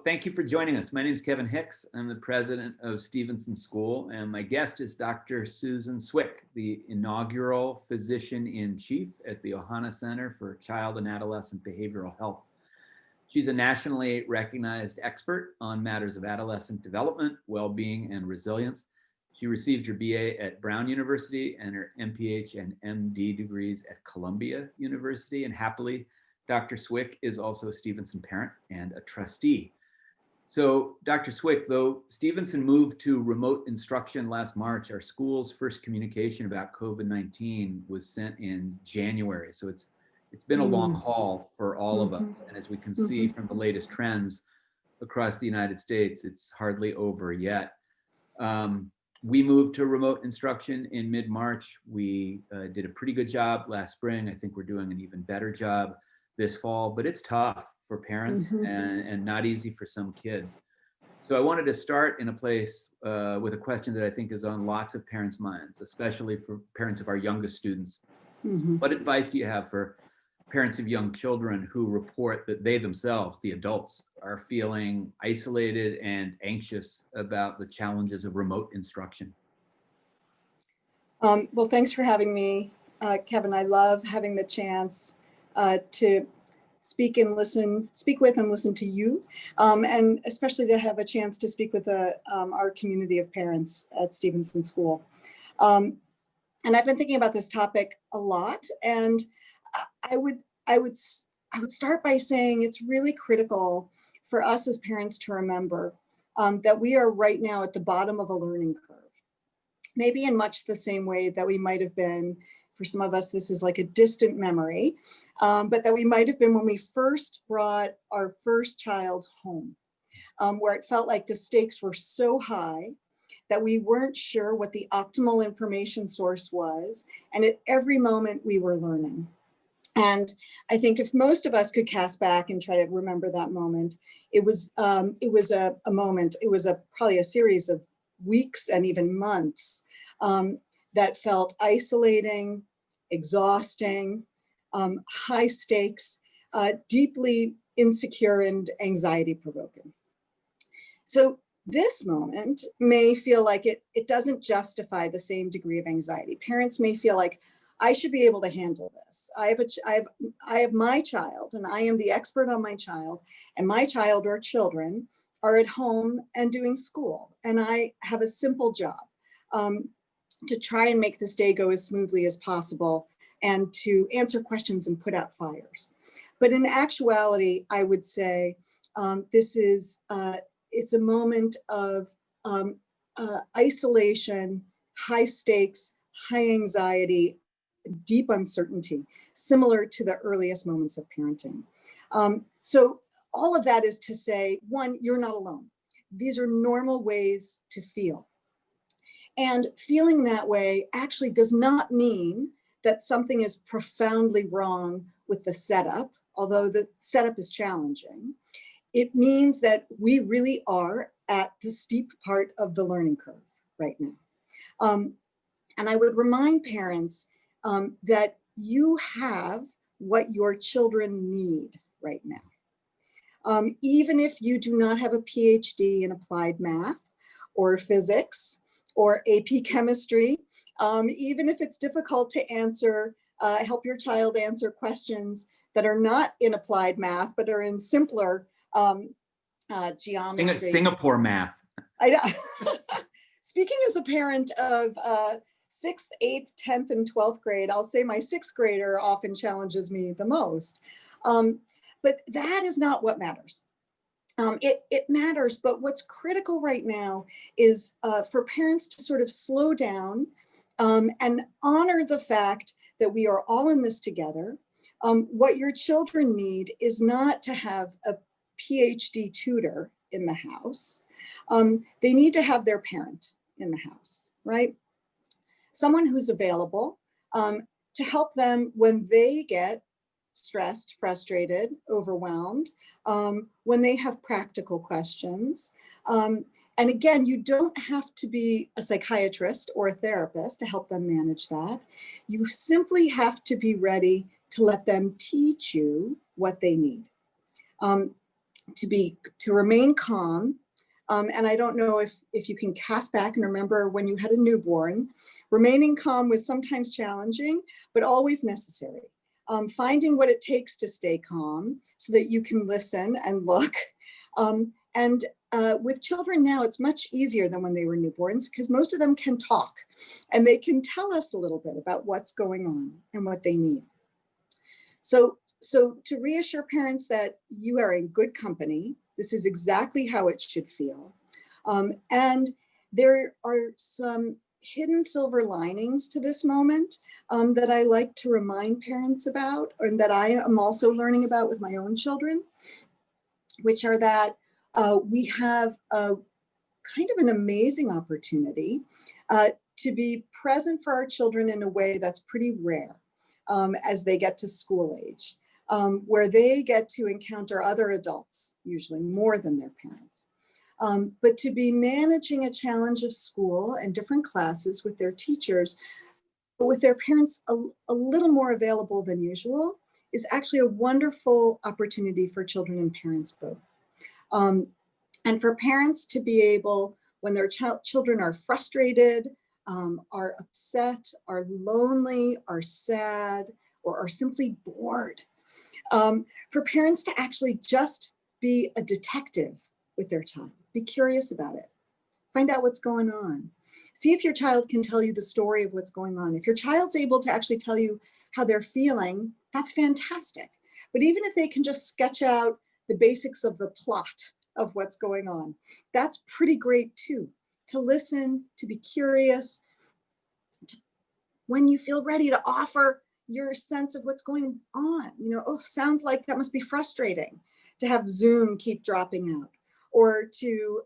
Thank you for joining us. My name is Kevin Hicks. I'm the president of Stevenson School, and my guest is Dr. Susan Swick, the inaugural physician-in-chief at the Ohana Center for Child and Adolescent Behavioral Health. She's a nationally recognized expert on matters of adolescent development, well-being, and resilience. She received her BA at Brown University and her MPH and MD degrees at Columbia University, and happily, Dr. Swick is also a Stevenson parent and a trustee. So, Dr. Swick, though Stevenson moved to remote instruction last March, our school's first communication about COVID-19 was sent in January. So it's been a long haul for all of us. And as we can see from the latest trends across the United States, it's hardly over yet. We moved to remote instruction in mid-March. We did a pretty good job last spring. I think we're doing an even better job this fall, but it's tough for parents and not easy for some kids. So I wanted to start in a place with a question that I think is on lots of parents' minds, especially for parents of our youngest students. What advice do you have for parents of young children who report that they themselves, the adults, are feeling isolated and anxious about the challenges of remote instruction? Well, thanks for having me, Kevin. I love having the chance to speak with and listen to you, and especially to have a chance to speak with our community of parents at Stevenson School. And I've been thinking about this topic a lot, and I would start by saying it's really critical for us as parents to remember that we are right now at the bottom of a learning curve, maybe in much the same way that we might have been. For some of us, this is like a distant memory, but that we might have been when we first brought our first child home, where it felt like the stakes were so high that we weren't sure what the optimal information source was, and at every moment we were learning. And I think if most of us could cast back and try to remember that moment, it was a moment, it was probably a series of weeks and even months that felt isolating, exhausting, high stakes, deeply insecure and anxiety provoking. So this moment may feel like it doesn't justify the same degree of anxiety. Parents may feel like, I should be able to handle this. I have my child and I am the expert on my child, and my child or children are at home and doing school. And I have a simple job to try and make this day go as smoothly as possible and to answer questions and put out fires. But in actuality, I would say it's a moment of isolation, high stakes, high anxiety, deep uncertainty, similar to the earliest moments of parenting. So all of that is to say, one, you're not alone. These are normal ways to feel. And feeling that way actually does not mean that something is profoundly wrong with the setup, although the setup is challenging. It means that we really are at the steep part of the learning curve right now. And I would remind parents that you have what your children need right now. Even if you do not have a PhD in applied math or physics or AP chemistry, even if it's difficult to help your child answer questions that are not in applied math, but are in simpler geometry. Singapore math. Speaking as a parent of 6th, 8th, 10th, and 12th grade, I'll say my 6th grader often challenges me the most. But that is not what matters. It matters, but what's critical right now is for parents to sort of slow down and honor the fact that we are all in this together. What your children need is not to have a PhD tutor in the house. They need to have their parent in the house, right? Someone who's available to help them when they get stressed, frustrated, overwhelmed, when they have practical questions. And again, you don't have to be a psychiatrist or a therapist to help them manage that. You simply have to be ready to let them teach you what they need. to remain calm. And I don't know if you can cast back and remember when you had a newborn. Remaining calm was sometimes challenging, but always necessary. Finding what it takes to stay calm so that you can listen and look. And with children now, it's much easier than when they were newborns because most of them can talk and they can tell us a little bit about what's going on and what they need. So to reassure parents that you are in good company, this is exactly how it should feel. And there are some hidden silver linings to this moment that I like to remind parents about, and that I am also learning about with my own children, which are that we have a kind of an amazing opportunity to be present for our children in a way that's pretty rare as they get to school age, where they get to encounter other adults, usually more than their parents. But to be managing a challenge of school and different classes with their teachers, but with their parents a little more available than usual, is actually a wonderful opportunity for children and parents both. And for parents to be able, when their children are frustrated, are upset, are lonely, are sad, or are simply bored, for parents to actually just be a detective with their child. Be curious about it. Find out what's going on. See if your child can tell you the story of what's going on. If your child's able to actually tell you how they're feeling, that's fantastic. But even if they can just sketch out the basics of the plot of what's going on, that's pretty great too. To listen, to be curious, when you feel ready to offer your sense of what's going on. You know, oh, sounds like that must be frustrating to have Zoom keep dropping out, or to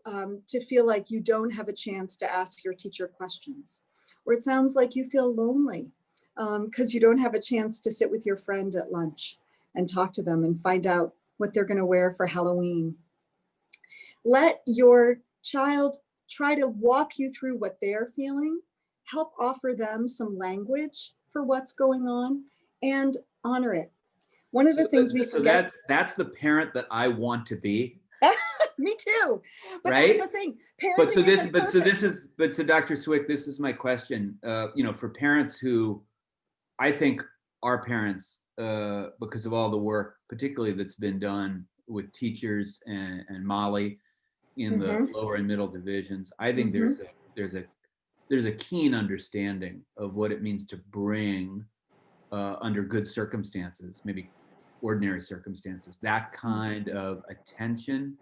feel like you don't have a chance to ask your teacher questions. Or it sounds like you feel lonely because you don't have a chance to sit with your friend at lunch and talk to them and find out what they're gonna wear for Halloween. Let your child try to walk you through what they're feeling, help offer them some language for what's going on, and honor it. One of the things we forget. That's the parent that I want to be. Me too. But right? That's the thing. Parenting But to Dr. Swick, this is my question. You know, for parents who I think are parents because of all the work, particularly that's been done with teachers and Molly in the lower and middle divisions, I think there's a keen understanding of what it means to bring under good circumstances, maybe ordinary circumstances, that kind of attention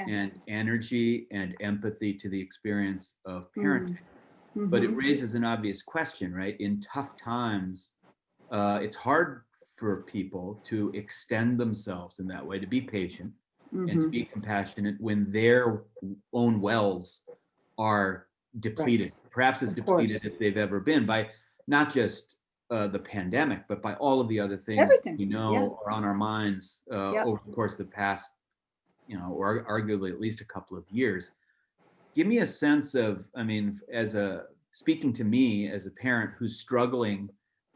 and energy and empathy to the experience of parenting. But it raises an obvious question, right? In tough times, it's hard for people to extend themselves in that way, to be patient and to be compassionate when their own wells are depleted, perhaps as depleted as they've ever been by not just the pandemic, but by all of the other things we know are on our minds over the course of the past, you know, or arguably at least a couple of years. Give me a sense of, I mean, speaking to me as a parent who's struggling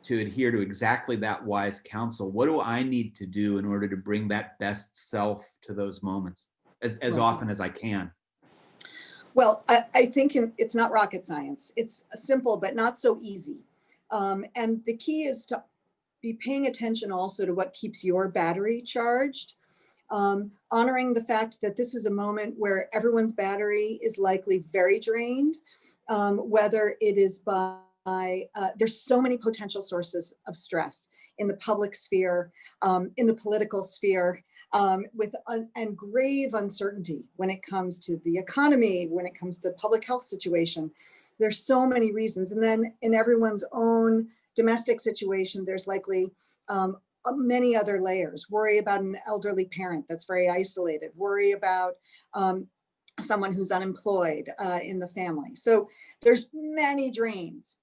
to adhere to exactly that wise counsel, what do I need to do in order to bring that best self to those moments as often as I can? Well, I think it's not rocket science. It's simple, but not so easy. And the key is to be paying attention also to what keeps your battery charged, honoring the fact that this is a moment where everyone's battery is likely very drained, whether it is by, there's so many potential sources of stress in the public sphere, in the political sphere, and grave uncertainty when it comes to the economy, when it comes to public health situation. There's so many reasons. And then in everyone's own domestic situation, there's likely many other layers. Worry about an elderly parent that's very isolated, worry about someone who's unemployed in the family. So there's many drains.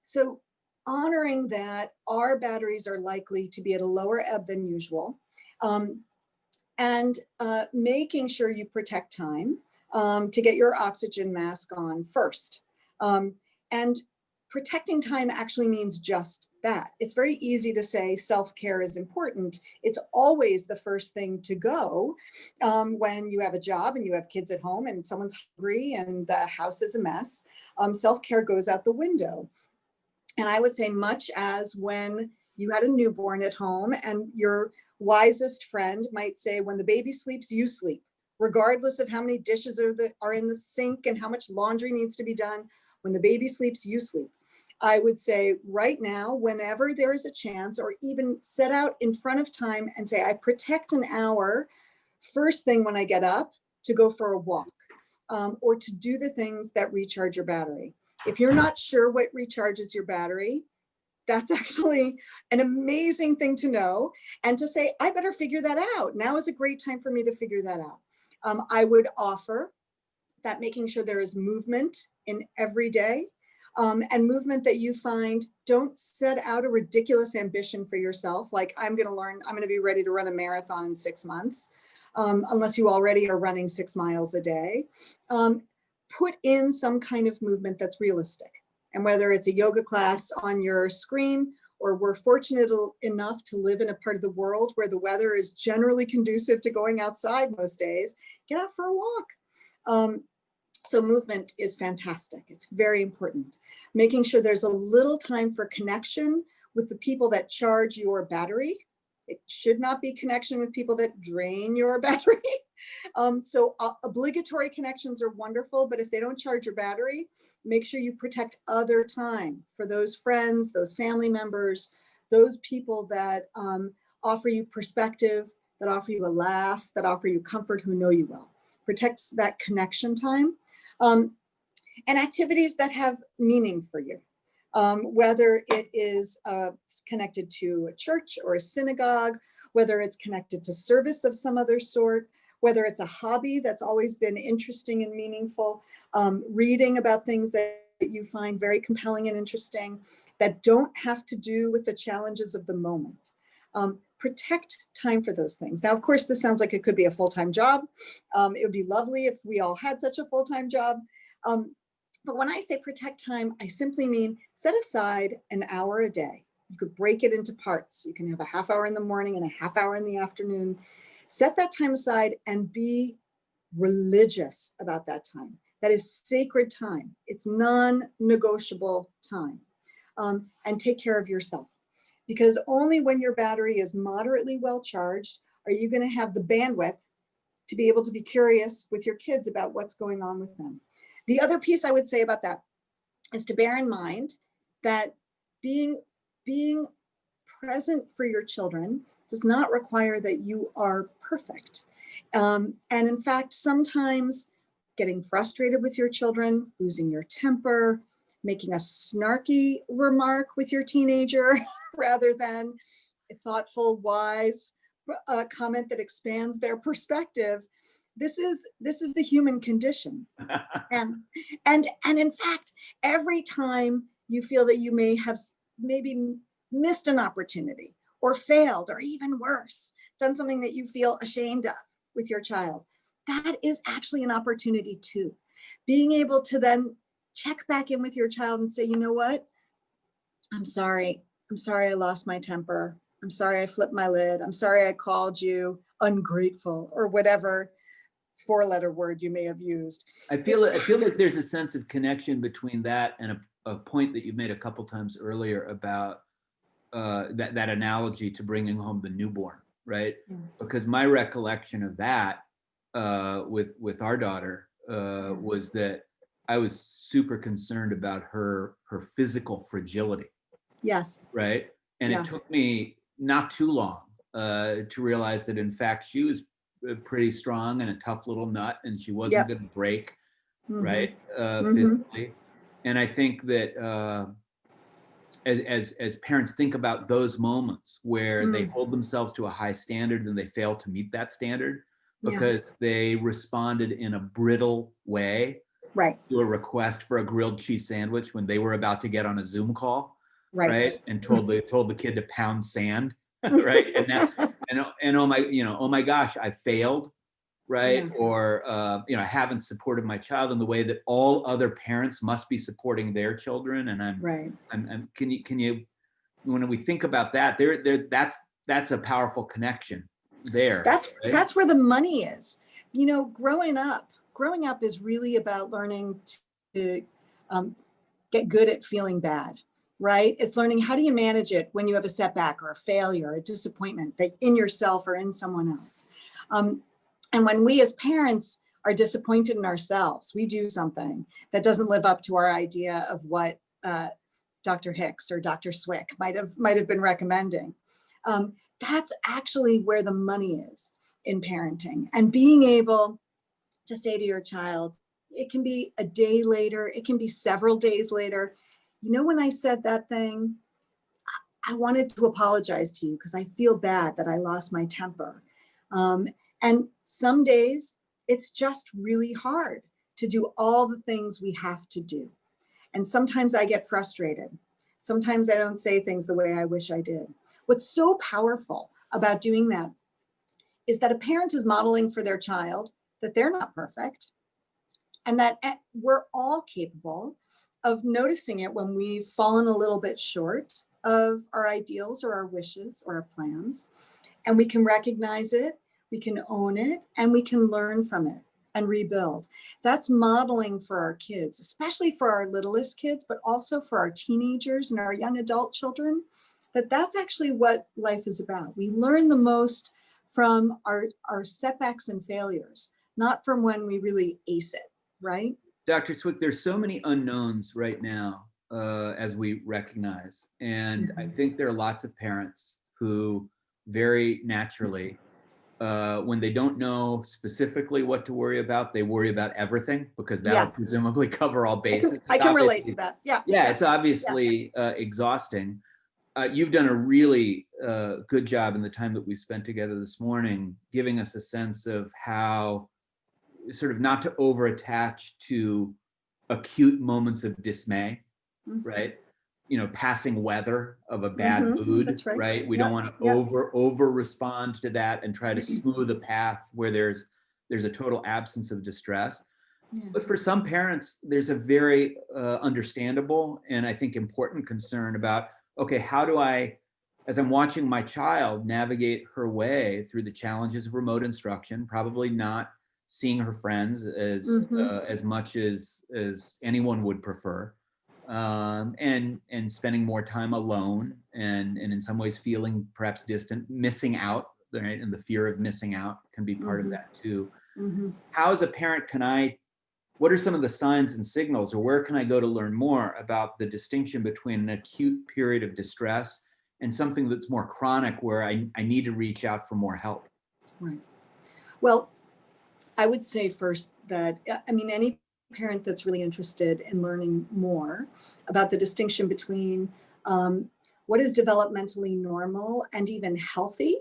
So honoring that our batteries are likely to be at a lower ebb than usual, and making sure you protect time to get your oxygen mask on first. And protecting time actually means just that. It's very easy to say self-care is important. It's always the first thing to go when you have a job and you have kids at home and someone's hungry and the house is a mess. Self-care goes out the window. And I would say much as when you had a newborn at home and your wisest friend might say, when the baby sleeps, you sleep, regardless of how many dishes are in the sink and how much laundry needs to be done. When the baby sleeps, you sleep. I would say right now, whenever there is a chance, or even set out in front of time and say, I protect an hour first thing when I get up to go for a walk, or to do the things that recharge your battery. If you're not sure what recharges your battery, that's actually an amazing thing to know, and to say, I better figure that out. Now is a great time for me to figure that out. I would offer that making sure there is movement in every day, and movement that you find. Don't set out a ridiculous ambition for yourself, like I'm going to be ready to run a marathon in 6 months, unless you already are running 6 miles a day. Put in some kind of movement that's realistic. And whether it's a yoga class on your screen, or we're fortunate enough to live in a part of the world where the weather is generally conducive to going outside most days, get out for a walk. So movement is fantastic. It's very important. Making sure there's a little time for connection with the people that charge your battery. It should not be connection with people that drain your battery. So obligatory connections are wonderful, but if they don't charge your battery, make sure you protect other time for those friends, those family members, those people that offer you perspective, that offer you a laugh, that offer you comfort, who know you well. Protects that connection time. And activities that have meaning for you. Whether it is connected to a church or a synagogue, whether it's connected to service of some other sort, whether it's a hobby that's always been interesting and meaningful, reading about things that you find very compelling and interesting that don't have to do with the challenges of the moment. Protect time for those things. Now, of course, this sounds like it could be a full-time job. It would be lovely if we all had such a full-time job. But when I say protect time, I simply mean set aside an hour a day. You could break it into parts. You can have a half hour in the morning and a half hour in the afternoon. Set that time aside and be religious about that time. That is sacred time. It's non-negotiable time. And take care of yourself. Because only when your battery is moderately well charged are you going to have the bandwidth to be able to be curious with your kids about what's going on with them. The other piece I would say about that is to bear in mind that being present for your children does not require that you are perfect. And in fact, sometimes getting frustrated with your children, losing your temper, making a snarky remark with your teenager rather than a thoughtful, wise comment that expands their perspective. This is the human condition. And in fact, every time you feel that you may have maybe missed an opportunity or failed, or even worse, done something that you feel ashamed of with your child, that is actually an opportunity too. Being able to then check back in with your child and say, you know what? I'm sorry I lost my temper. I'm sorry I flipped my lid. I'm sorry I called you ungrateful, or whatever 4-letter word you may have used. I feel like there's a sense of connection between that and a point that you made a couple times earlier about that analogy to bringing home the newborn, right? Yeah. Because my recollection of that with our daughter was that I was super concerned about her physical fragility. Yes. Right. And It took me not too long to realize that in fact she was pretty strong and a tough little nut, and she wasn't going to break, right, physically. And I think that as parents think about those moments where they hold themselves to a high standard and they fail to meet that standard because they responded in a brittle way to a request for a grilled cheese sandwich when they were about to get on a Zoom call, right? And told the kid to pound sand, right? And now, and oh my gosh, I failed. right? Yeah. Or, I haven't supported my child in the way that all other parents must be supporting their children. And Right. can you, when we think about that, that's a powerful connection there, right? That's where the money is. Growing up is really about learning to um, get good at feeling bad, right? It's learning, how do you manage it when you have a setback or a failure, or a disappointment that in yourself or in someone else. And when we as parents are disappointed in ourselves, we do something that doesn't live up to our idea of what Dr. Hicks or Dr. Swick might have been recommending. That's actually where the money is in parenting, and being able to say to your child, it can be a day later, it can be several days later, when I said that thing, I wanted to apologize to you because I feel bad that I lost my temper. And some days it's just really hard to do all the things we have to do. And sometimes I get frustrated. Sometimes I don't say things the way I wish I did. What's so powerful about doing that is that a parent is modeling for their child that they're not perfect, and that we're all capable of noticing it when we've fallen a little bit short of our ideals or our wishes or our plans. And we can recognize it, we can own it, and we can learn from it and rebuild. That's modeling for our kids, especially for our littlest kids, but also for our teenagers and our young adult children, that's actually what life is about. We learn the most from our setbacks and failures, not from when we really ace it, right? Dr. Swick, there's so many unknowns right now, as we recognize. And I think there are lots of parents who very naturally, when they don't know specifically what to worry about, they worry about everything because that'll presumably cover all bases. I can relate to that. Yeah. It's obviously exhausting. You've done a really good job in the time that we spent together this morning, giving us a sense of how sort of not to over-attach to acute moments of dismay, right? Passing weather of a bad mood, That's right. right? We don't want to over respond to that and try to smooth a path where there's a total absence of distress. But for some parents, there's a very understandable and I think important concern about, okay, how do I, as I'm watching my child navigate her way through the challenges of remote instruction, probably not seeing her friends as much as anyone would prefer, and spending more time alone, and in some ways feeling perhaps distant, missing out, right? And the fear of missing out can be part of that too. How, as a parent, what are some of the signs and signals, or where can I go to learn more about the distinction between an acute period of distress and something that's more chronic where I need to reach out for more help? Right. Well, I would say first that, any parent that's really interested in learning more about the distinction between what is developmentally normal and even healthy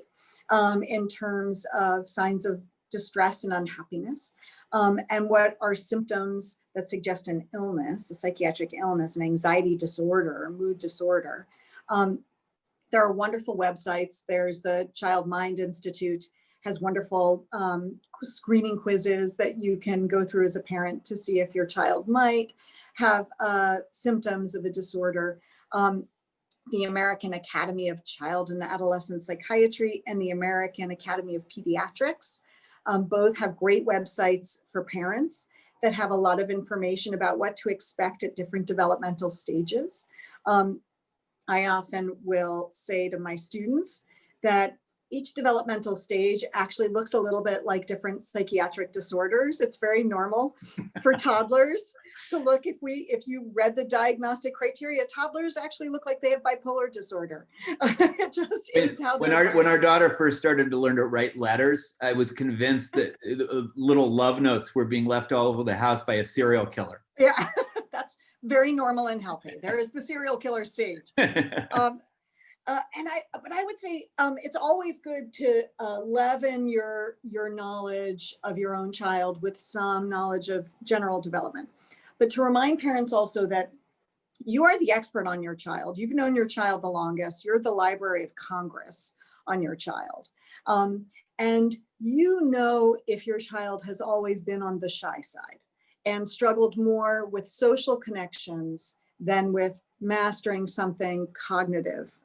in terms of signs of distress and unhappiness, and what are symptoms that suggest an illness, a psychiatric illness, an anxiety disorder, or mood disorder. There are wonderful websites. There's the Child Mind Institute, has wonderful screening quizzes that you can go through as a parent to see if your child might have symptoms of a disorder. The American Academy of Child and Adolescent Psychiatry and the American Academy of Pediatrics both have great websites for parents that have a lot of information about what to expect at different developmental stages. I often will say to my students that each developmental stage actually looks a little bit like different psychiatric disorders. It's very normal for toddlers to look, if you read the diagnostic criteria, toddlers actually look like they have bipolar disorder. It just is how when our daughter first started to learn to write letters, I was convinced that little love notes were being left all over the house by a serial killer. Yeah, that's very normal and healthy. There is the serial killer stage. But I would say it's always good to leaven your knowledge of your own child with some knowledge of general development. But to remind parents also that you are the expert on your child. You've known your child the longest. You're the Library of Congress on your child. And you know if your child has always been on the shy side and struggled more with social connections than with mastering something cognitive,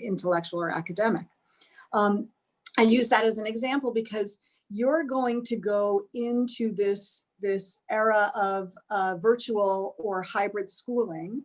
intellectual, or academic. I use that as an example because you're going to go into this era of virtual or hybrid schooling,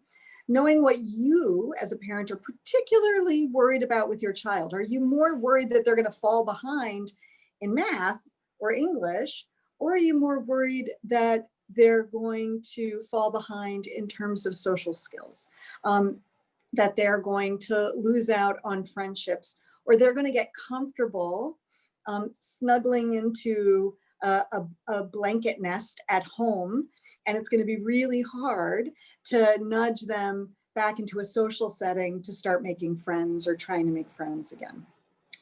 knowing what you as a parent are particularly worried about with your child. Are you more worried that they're going to fall behind in math or English, or are you more worried that they're going to fall behind in terms of social skills, that they're going to lose out on friendships, or they're going to get comfortable snuggling into a blanket nest at home, and it's going to be really hard to nudge them back into a social setting to start making friends or trying to make friends again.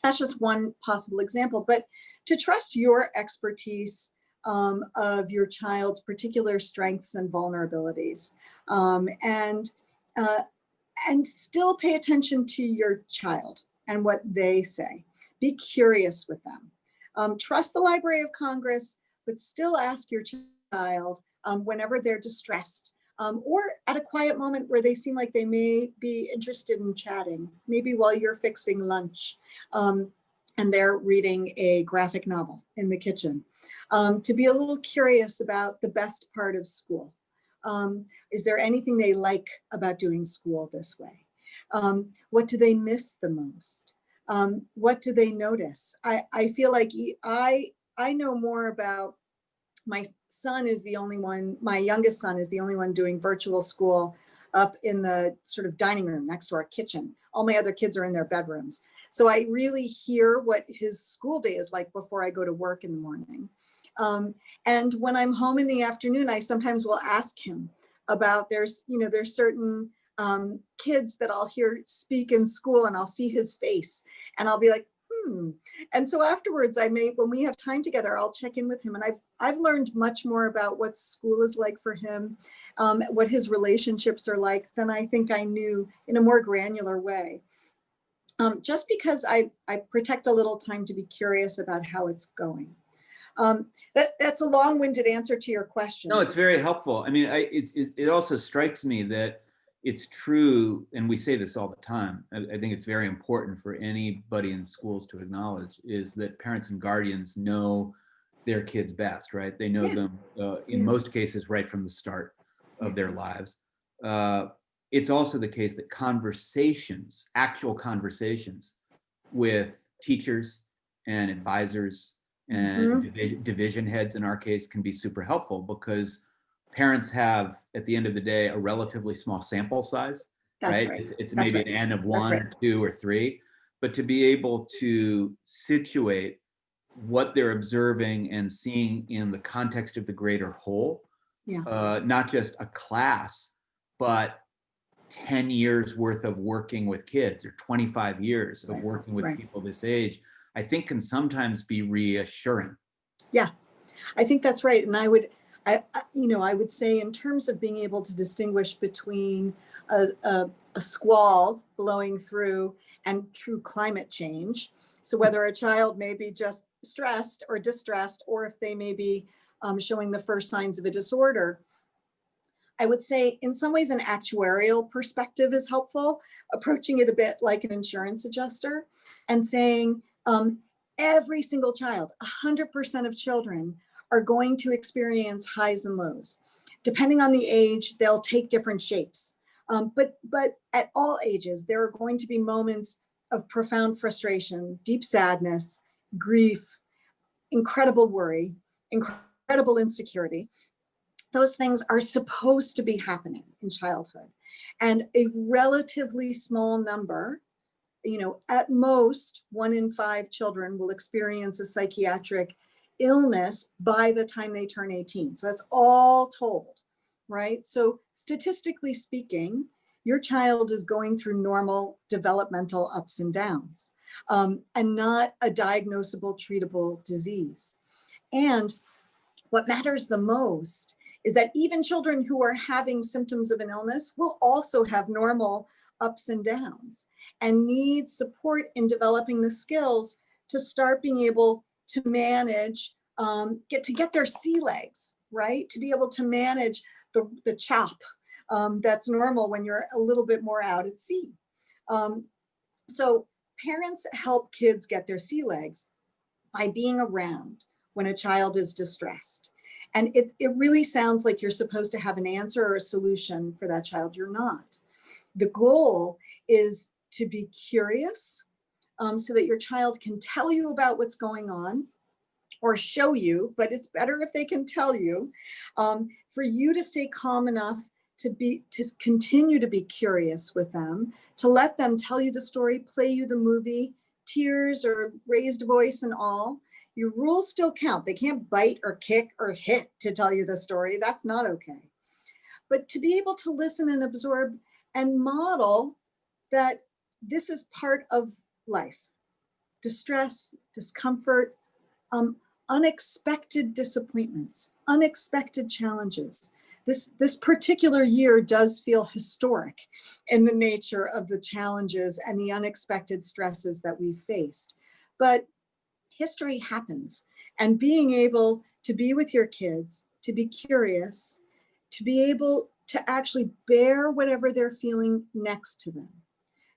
That's just one possible example, but to trust your expertise of your child's particular strengths and vulnerabilities, and still pay attention to your child and what they say. Be curious with them. Trust the Library of Congress, but still ask your child whenever they're distressed, or at a quiet moment where they seem like they may be interested in chatting, maybe while you're fixing lunch and they're reading a graphic novel in the kitchen, to be a little curious about the best part of school. Is there anything they like about doing school this way? What do they miss the most? What do they notice? I feel like I know more about, my son is the only one, my youngest son is the only one doing virtual school up in the sort of dining room next to our kitchen. All my other kids are in their bedrooms. So I really hear what his school day is like before I go to work in the morning. And when I'm home in the afternoon, I sometimes will ask him about, there's certain kids that I'll hear speak in school, and I'll see his face and I'll be like, And so afterwards, when we have time together, I'll check in with him. And I've learned much more about what school is like for him, what his relationships are like, than I think I knew in a more granular way. Just because I protect a little time to be curious about how it's going. That's a long-winded answer to your question. No, it's very helpful. I mean, it also strikes me that it's true, and we say this all the time, I think it's very important for anybody in schools to acknowledge, is that parents and guardians know their kids best, right? They know them in most cases right from the start of their lives. It's also the case that conversations, actual conversations with teachers and advisors and division heads in our case can be super helpful, because parents have, at the end of the day, a relatively small sample size. That's right? It's maybe an N of one or two or three, but to be able to situate what they're observing and seeing in the context of the greater whole, not just a class, but 10 years worth of working with kids, or 25 years of working with people this age, I think can sometimes be reassuring. Yeah, I think that's right. And I would say, in terms of being able to distinguish between a squall blowing through and true climate change. So whether a child may be just stressed or distressed, or if they may be showing the first signs of a disorder, I would say in some ways an actuarial perspective is helpful, approaching it a bit like an insurance adjuster and saying every single child, 100% of children are going to experience highs and lows. Depending on the age, they'll take different shapes. But at all ages, there are going to be moments of profound frustration, deep sadness, grief, incredible worry, incredible insecurity. Those things are supposed to be happening in childhood. And a relatively small number, at most 1 in 5 children will experience a psychiatric illness by the time they turn 18. So that's all told, right? So statistically speaking, your child is going through normal developmental ups and downs, and not a diagnosable, treatable disease. And what matters the most is that even children who are having symptoms of an illness will also have normal ups and downs and need support in developing the skills to start being able to manage, get their sea legs, right? To be able to manage the chop that's normal when you're a little bit more out at sea. So parents help kids get their sea legs by being around when a child is distressed. And it really sounds like you're supposed to have an answer or a solution for that child. You're not. The goal is to be curious, so that your child can tell you about what's going on or show you, but it's better if they can tell you, for you to stay calm enough to continue to be curious with them, to let them tell you the story, play you the movie, tears or raised voice and all. Your rules still count. They can't bite or kick or hit to tell you the story. That's not okay. But to be able to listen and absorb and model that this is part of life. Distress, discomfort, unexpected disappointments, unexpected challenges. This particular year does feel historic in the nature of the challenges and the unexpected stresses that we've faced. But history happens, and being able to be with your kids, to be curious, to be able to actually bear whatever they're feeling next to them,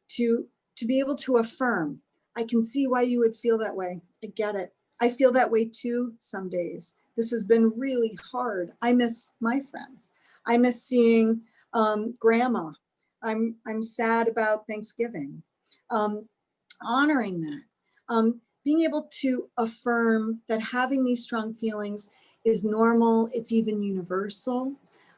to be able to affirm, I can see why you would feel that way. I get it. I feel that way too some days. This has been really hard. I miss my friends. I miss seeing grandma. I'm sad about Thanksgiving. Honoring that. Being able to affirm that having these strong feelings is normal, it's even universal.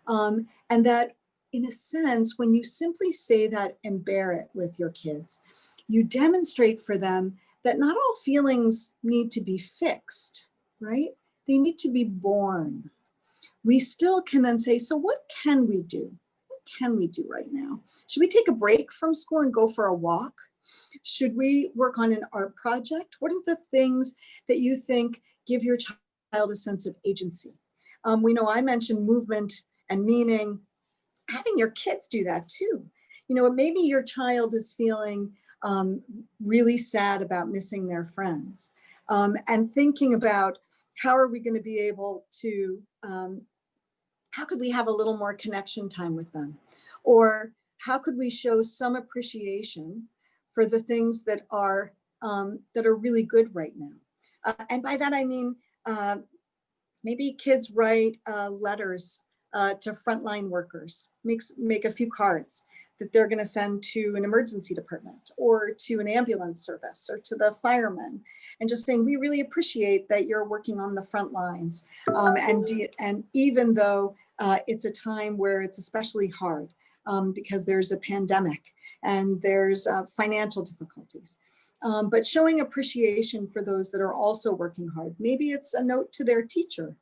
And that in a sense, when you simply say that and bear it with your kids, you demonstrate for them that not all feelings need to be fixed, right? They need to be born. We still can then say, so what can we do? What can we do right now? Should we take a break from school and go for a walk? Should we work on an art project? What are the things that you think give your child a sense of agency? We know I mentioned movement and meaning. Having your kids do that too. You know, maybe your child is feeling really sad about missing their friends, and thinking about how are we going to be able to, how could we have a little more connection time with them? Or how could we show some appreciation for the things that are really good right now? And by that, I mean, maybe kids write letters to frontline workers, make a few cards that they're going to send to an emergency department or to an ambulance service or to the firemen, and just saying, we really appreciate that you're working on the front lines. And even though it's a time where it's especially hard because there's a pandemic and there's financial difficulties, but showing appreciation for those that are also working hard. Maybe it's a note to their teacher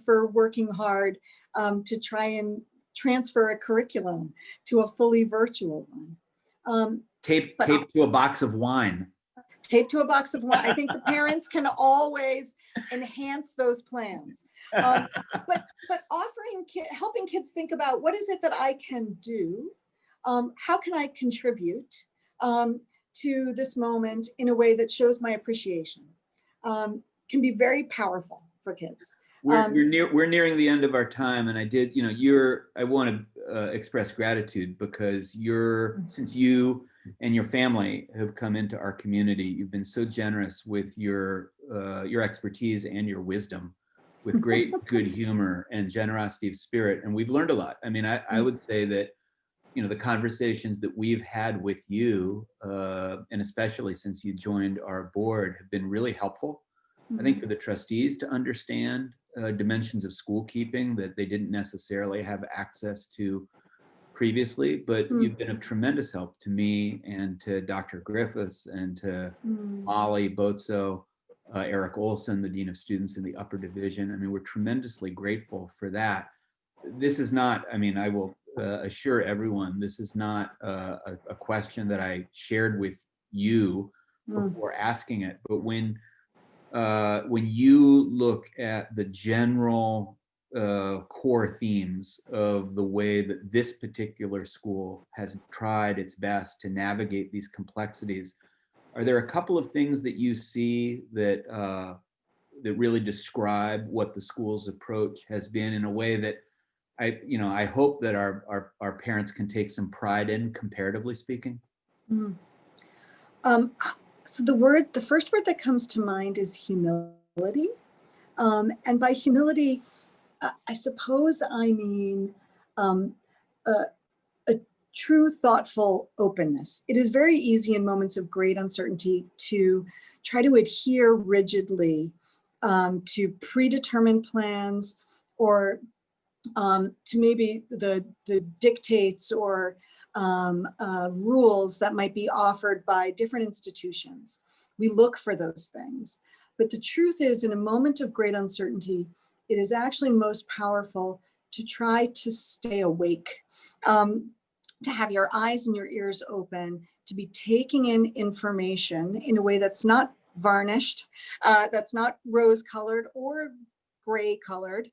for working hard to try and transfer a curriculum to a fully virtual one. Taped to a box of wine. Taped to a box of wine. I think the parents can always enhance those plans. But offering, helping kids think about, what is it that I can do? How can I contribute to this moment in a way that shows my appreciation? Can be very powerful for kids. We're nearing the end of our time, and I want to express gratitude because since you and your family have come into our community, you've been so generous with your expertise and your wisdom, with great good humor and generosity of spirit, and we've learned a lot. I mean, I would say that the conversations that we've had with you, and especially since you joined our board, have been really helpful. I think for the trustees to understand dimensions of school keeping that they didn't necessarily have access to previously, but you've been of tremendous help to me and to Dr. Griffiths and to Molly Bozzo, Eric Olson, the Dean of Students in the Upper Division. I mean, we're tremendously grateful for that. This is not, I mean, I will assure everyone, this is not a question that I shared with you before asking it, but when you look at the general core themes of the way that this particular school has tried its best to navigate these complexities, are there a couple of things that you see that that really describe what the school's approach has been in a way that I hope that our parents can take some pride in, comparatively speaking. Mm. So the first word that comes to mind is humility. And by humility, I suppose I mean um, a, a true thoughtful openness. It is very easy in moments of great uncertainty to try to adhere rigidly to predetermined plans, or to maybe the dictates or rules that might be offered by different institutions. We look for those things. But the truth is, in a moment of great uncertainty, it is actually most powerful to try to stay awake, to have your eyes and your ears open, to be taking in information in a way that's not varnished, that's not rose colored or gray colored,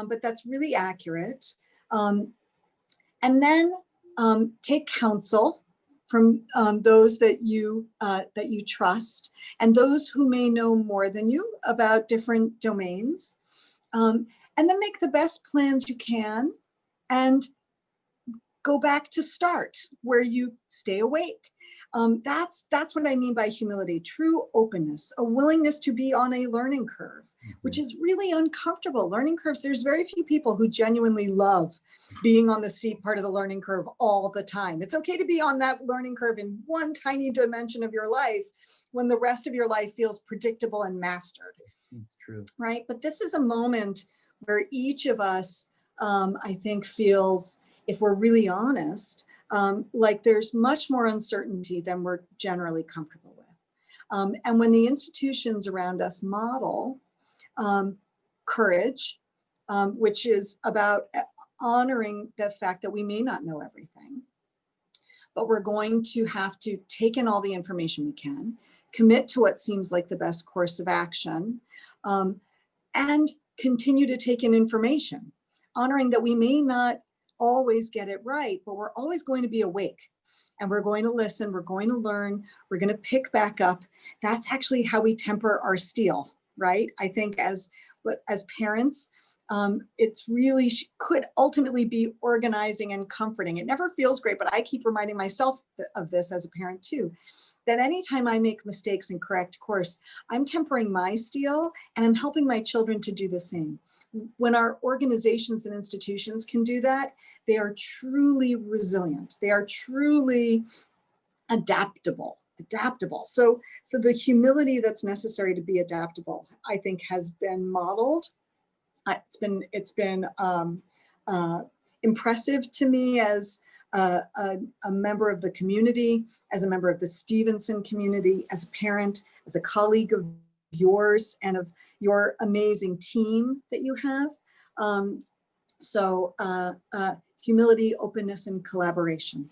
but that's really accurate. And then take counsel from those that you trust, and those who may know more than you about different domains, and then make the best plans you can, and go back to start where you stay awake. That's what I mean by humility: true openness, a willingness to be on a learning curve, which is really uncomfortable. Learning curves, there's very few people who genuinely love being on the steep part of the learning curve all the time. It's okay to be on that learning curve in one tiny dimension of your life when the rest of your life feels predictable and mastered. That's true. Right? But this is a moment where each of us, I think, feels, if we're really honest, like there's much more uncertainty than we're generally comfortable with. And when the institutions around us model courage, which is about honoring the fact that we may not know everything, but we're going to have to take in all the information we can, commit to what seems like the best course of action, and continue to take in information, honoring that we may not always get it right, but we're always going to be awake, and we're going to listen, we're going to learn, we're going to pick back up. That's actually how we temper our steel, right? I think as parents, it's really could ultimately be organizing and comforting. It never feels great, but I keep reminding myself of this as a parent too, that anytime I make mistakes and correct course, I'm tempering my steel and I'm helping my children to do the same. When our organizations and institutions can do that, they are truly resilient. They are truly adaptable. So the humility that's necessary to be adaptable, I think, has been modeled. It's been impressive to me as a member of the community, as a member of the Stevenson community, as a parent, as a colleague of yours and of your amazing team that you have. Humility, openness, and collaboration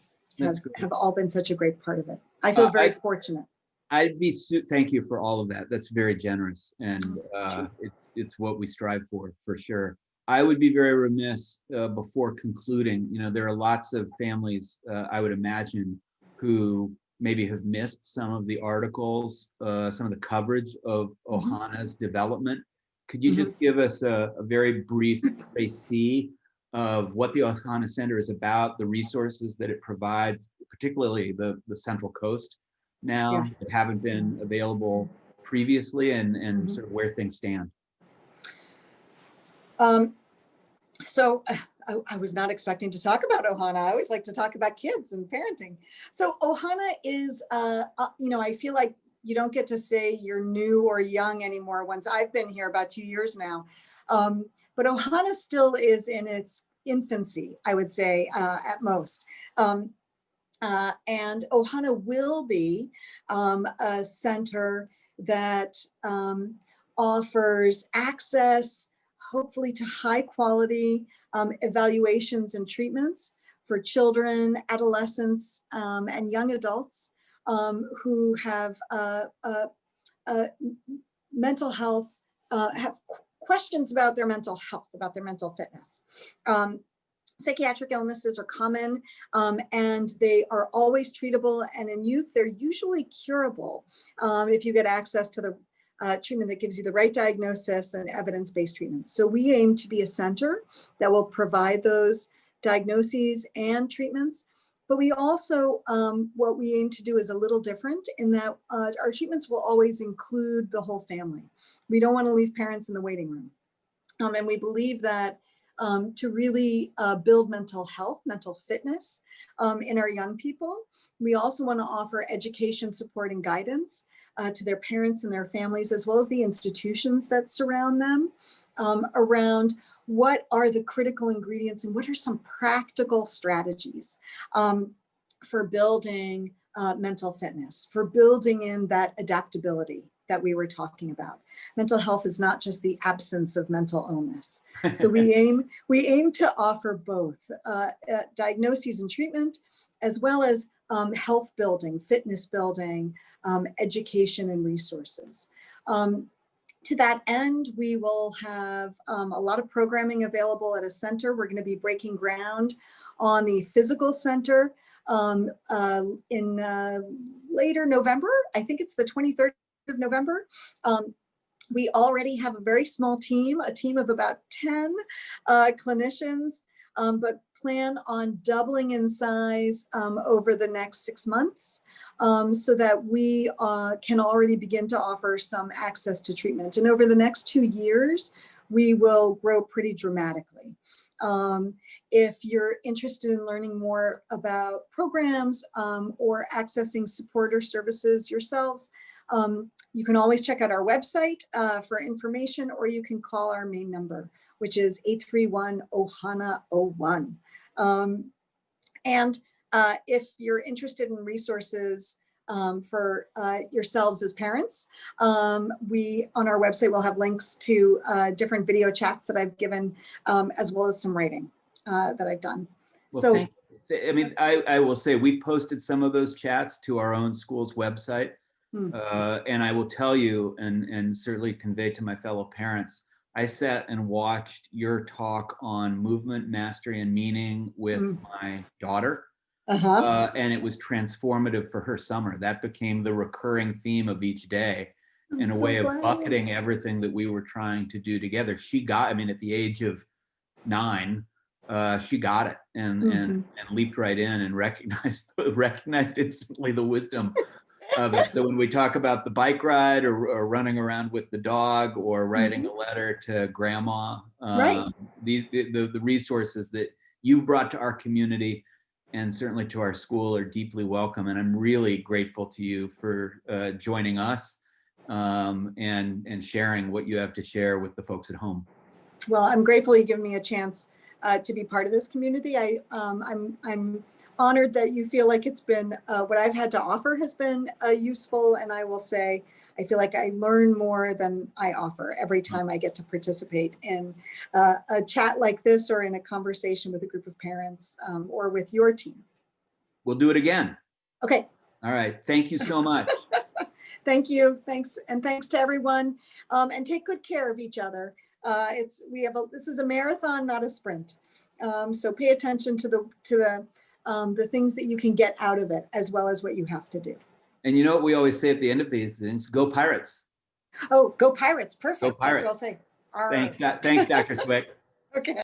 have all been such a great part of it. I feel very fortunate. Thank you for all of that. That's very generous, and it's what we strive for sure. I would be very remiss before concluding. There are lots of families, I would imagine, who maybe have missed some of the articles, some of the coverage of Ohana's development. Could you just give us a very brief précis of what the Ohana Center is about, the resources that it provides, particularly the Central Coast now that haven't been available previously, and sort of where things stand? So I was not expecting to talk about Ohana. I always like to talk about kids and parenting. So Ohana is, I feel like you don't get to say you're new or young anymore once I've been here about 2 years now. But Ohana still is in its infancy, I would say, at most. And Ohana will be a center that offers access, hopefully, to high quality evaluations and treatments for children, adolescents, and young adults who have mental health, have questions about their mental health, about their mental fitness. Psychiatric illnesses are common, and they are always treatable. And in youth, they're usually curable if you get access to the treatment that gives you the right diagnosis and evidence-based treatments. So we aim to be a center that will provide those diagnoses and treatments. But we also, what we aim to do is a little different in that our treatments will always include the whole family. We don't want to leave parents in the waiting room. And we believe that to really build mental health, mental fitness in our young people, we also want to offer education, support, and guidance to their parents and their families, as well as the institutions that surround them, around what are the critical ingredients and what are some practical strategies for building mental fitness, for building in that adaptability that we were talking about. Mental health is not just the absence of mental illness. So we aim to offer both diagnoses and treatment, as well as health building, fitness building, education and resources. To that end, we will have a lot of programming available at a center. We're going to be breaking ground on the physical center in later November. I think it's the 23rd of November. We already have a very small team, a team of about 10 clinicians, but plan on doubling in size over the next 6 months so that we can already begin to offer some access to treatment. And over the next 2 years, we will grow pretty dramatically. If you're interested in learning more about programs or accessing support or services yourselves, you can always check out our website for information, or you can call our main number, which is 831-OHANA-01. And if you're interested in resources for yourselves as parents, we on our website will have links to different video chats that I've given, as well as some writing that I've done. Well, so thank you. I mean, I will say we've posted some of those chats to our own school's website. And I will tell you, and certainly convey to my fellow parents, I sat and watched your talk on movement, mastery, and meaning with my daughter. And it was transformative for her summer. That became the recurring theme of each day in a way of bucketing everything that we were trying to do together. She got, I mean, at the age of 9, she got it and leaped right in and recognized instantly the wisdom of it. So when we talk about the bike ride or running around with the dog or writing a letter to grandma, the resources that you've brought to our community and certainly to our school are deeply welcome. And I'm really grateful to you for joining us and sharing what you have to share with the folks at home. Well, I'm grateful you give me a chance to be part of this community. I'm honored that you feel like it's been what I've had to offer has been useful, and I will say I feel like I learn more than I offer every time I get to participate in a chat like this or in a conversation with a group of parents or with your team. We'll do it again. Okay. All right. Thank you so much. Thank you. Thanks. And thanks to everyone. And take good care of each other. This is a marathon, not a sprint. So pay attention to the things that you can get out of it, as well as what you have to do. And you know what we always say at the end of these things? Go Pirates. Oh, go Pirates. Perfect. Go Pirates. That's what I'll say. All right. Thanks, Dr. Swick. Okay.